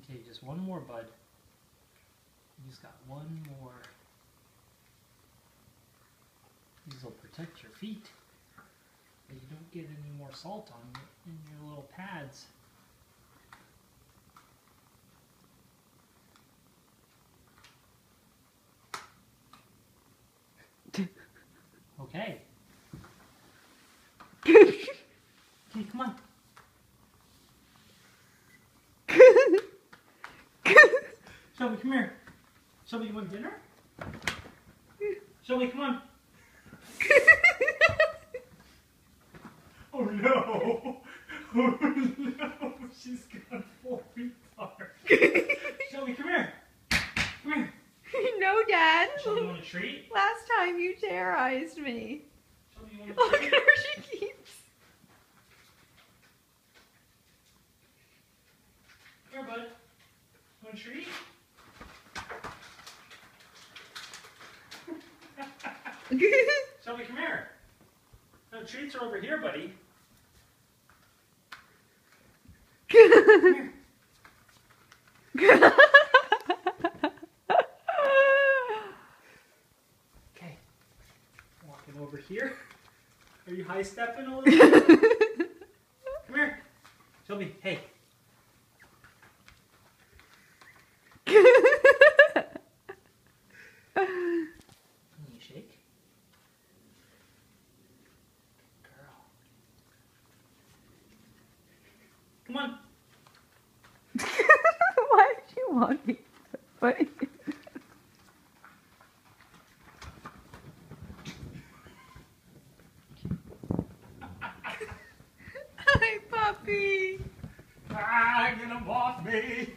Okay, just one more, bud. You just got one more. These will protect your feet. But you don't get any more salt on you in your little pads. Okay. Okay, come on. Shelby, come here. Shelby, you want dinner? Shelby, come on. Oh no! Oh no! She's gone full retard. Shelby, come here. Come here. No, Dad. Shelby, you want a treat? Last time you terrorized me. Shelby, you want a Look treat? at her, she keeps. Come here, bud. Want a treat? Shelby, come here. No, treats are over here, buddy. Come here. Okay. Walking over here. Are you high stepping a little bit? Come here. Shelby, hey. Can you shake? Girl. Come on. Why did you want me to put it? Hi, puppy. Ah, get him off me.